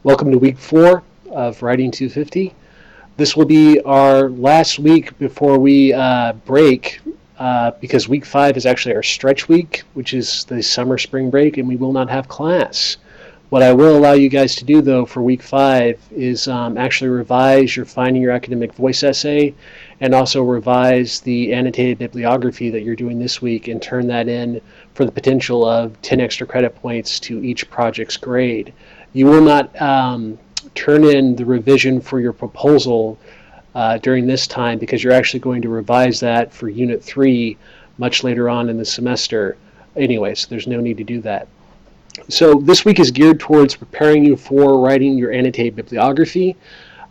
Welcome to week 4 of Writing 250. This will be our last week before we break because week 5 is actually our stretch week, which is the summer spring break, and we will not have class. What I will allow you guys to do, though, for week 5 is actually revise your Finding Your Academic Voice essay and also revise the annotated bibliography that you're doing this week and turn that in for the potential of 10 extra credit points to each project's grade. You will not turn in the revision for your proposal during this time because you're actually going to revise that for Unit 3 much later on in the semester. Anyway, so there's no need to do that. So this week is geared towards preparing you for writing your annotated bibliography,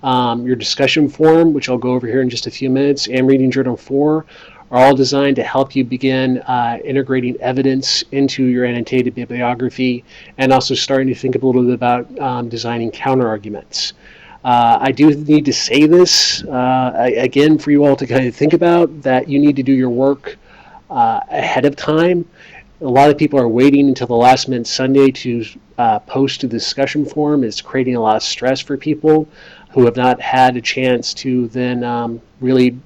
your discussion forum, which I'll go over here in just a few minutes, and reading journal 4 are all designed to help you begin integrating evidence into your annotated bibliography and also starting to think a little bit about designing counter-arguments. I do need to say this again for you all to kind of think about that you need to do your work ahead of time. A lot of people are waiting until the last minute Sunday to post to the discussion forum. It's creating a lot of stress for people who have not had a chance to then really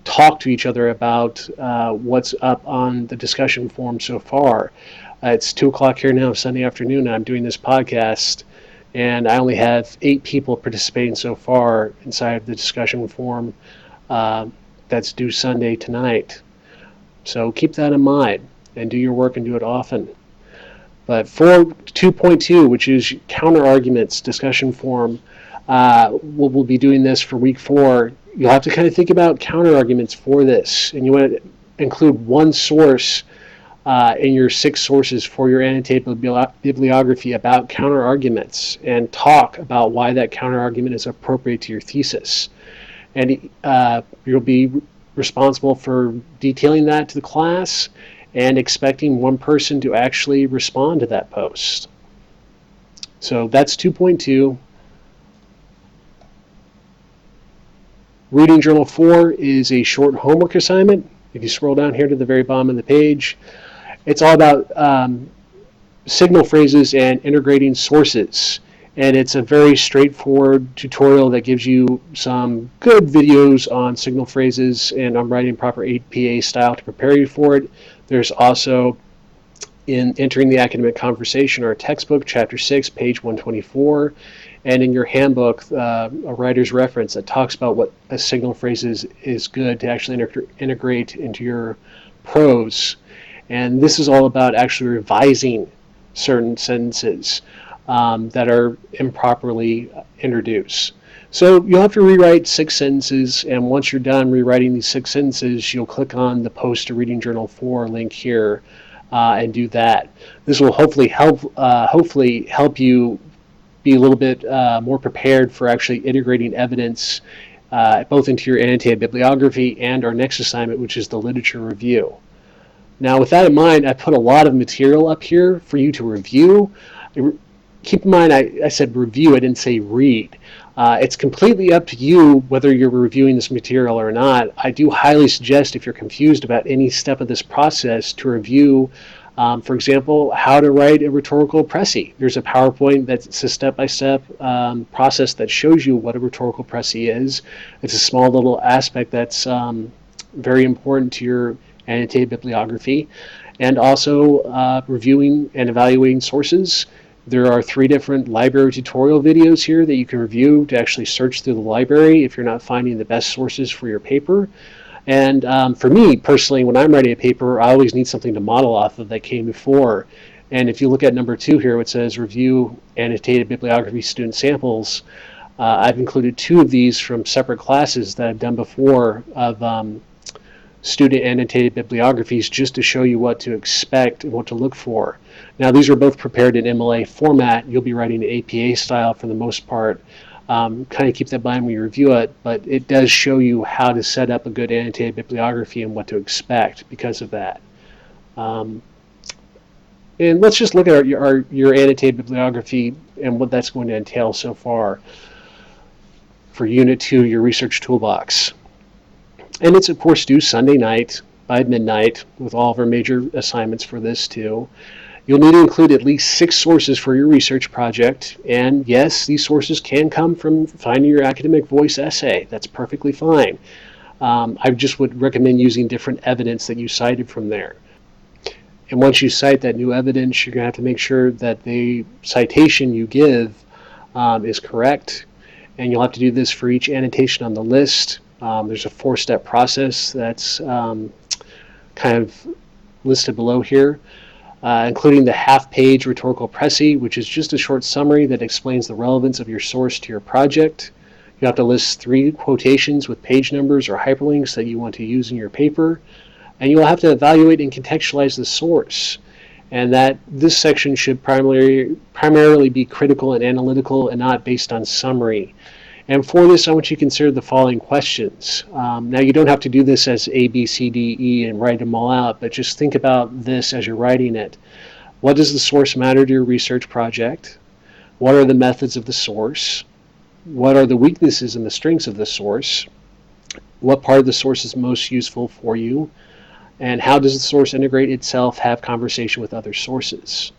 talk to each other about what's up on the discussion forum so far. It's 2 o'clock here now, Sunday afternoon, and I'm doing this podcast, and I only have 8 people participating so far inside of the discussion forum that's due Sunday tonight. So keep that in mind and do your work and do it often. But for 2.2, which is counter arguments discussion forum, we'll be doing this for week 4. You'll have to kind of think about counter arguments for this, and you want to include one source in your 6 sources for your annotated bibliography about counter arguments, and talk about why that counter argument is appropriate to your thesis. And you'll be responsible for detailing that to the class and expecting one person to actually respond to that post. So that's 2.2. Reading Journal 4 is a short homework assignment. If you scroll down here to the very bottom of the page, it's all about signal phrases and integrating sources. And it's a very straightforward tutorial that gives you some good videos on signal phrases and on writing proper APA style to prepare you for it. There's also, in Entering the Academic Conversation, our textbook, Chapter 6, page 124, and in your handbook, a writer's reference that talks about what a signal phrase is good to actually integrate into your prose. And this is all about actually revising certain sentences that are improperly introduced. So you'll have to rewrite 6 sentences, and once you're done rewriting these 6 sentences, you'll click on the Post to Reading Journal 4 link here and do that. This will hopefully help you be a little bit more prepared for actually integrating evidence both into your annotated bibliography and our next assignment, which is the literature review. Now, with that in mind, I put a lot of material up here for you to review. Keep in mind, I said review, I didn't say read. It's completely up to you whether you're reviewing this material or not. I do highly suggest, if you're confused about any step of this process, to review, for example, how to write a rhetorical précis. There's a PowerPoint that's a step-by-step process that shows you what a rhetorical précis is. It's a small little aspect that's very important to your annotated bibliography. And also reviewing and evaluating sources. There are 3 different library tutorial videos here that you can review to actually search through the library if you're not finding the best sources for your paper. And for me, personally, when I'm writing a paper, I always need something to model off of that came before. And if you look at number 2 here, it says Review Annotated Bibliography Student Samples. I've included 2 of these from separate classes that I've done before of student annotated bibliographies, just to show you what to expect and what to look for. Now, these are both prepared in MLA format. You'll be writing APA style for the most part. Kind of keep that in mind when you review it, but it does show you how to set up a good annotated bibliography and what to expect because of that. And let's just look at your annotated bibliography and what that's going to entail so far for Unit 2, your research toolbox. And it's, of course, due Sunday night by midnight with all of our major assignments for this too. You'll need to include at least 6 sources for your research project, and yes, these sources can come from finding your academic voice essay. That's perfectly fine. I just would recommend using different evidence that you cited from there. And once you cite that new evidence, you're going to have to make sure that the citation you give is correct, and you'll have to do this for each annotation on the list. There's a 4-step process that's kind of listed below here, including the half-page rhetorical précis, which is just a short summary that explains the relevance of your source to your project. You have to list 3 quotations with page numbers or hyperlinks that you want to use in your paper, and you will have to evaluate and contextualize the source. And that this section should primarily be critical and analytical and not based on summary. And for this, I want you to consider the following questions. Now, you don't have to do this as A, B, C, D, E and write them all out, but just think about this as you're writing it. What does the source matter to your research project? What are the methods of the source? What are the weaknesses and the strengths of the source? What part of the source is most useful for you? And how does the source integrate itself, have conversation with other sources?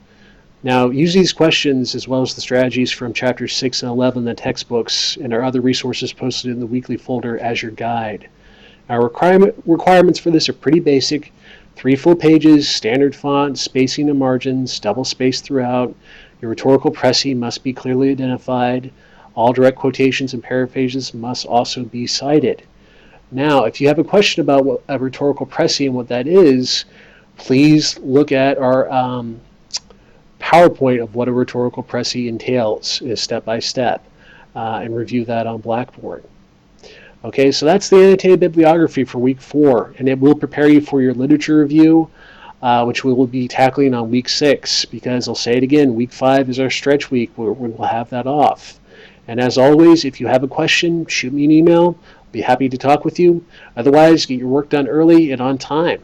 Now, use these questions as well as the strategies from chapters 6 and 11 in the textbooks and our other resources posted in the weekly folder as your guide. Our requirements for this are pretty basic. 3 full pages, standard font, spacing and margins, double space throughout. Your rhetorical précis must be clearly identified. All direct quotations and paraphrases must also be cited. Now, if you have a question about what a rhetorical précis and what that is, please look at our PowerPoint of what a rhetorical précis entails, is step by step, and review that on Blackboard. Okay, so that's the annotated bibliography for week 4, and it will prepare you for your literature review, which we will be tackling on week 6, because I'll say it again, week 5 is our stretch week where we will have that off. And as always, if you have a question, shoot me an email. I'll be happy to talk with you. Otherwise, get your work done early and on time.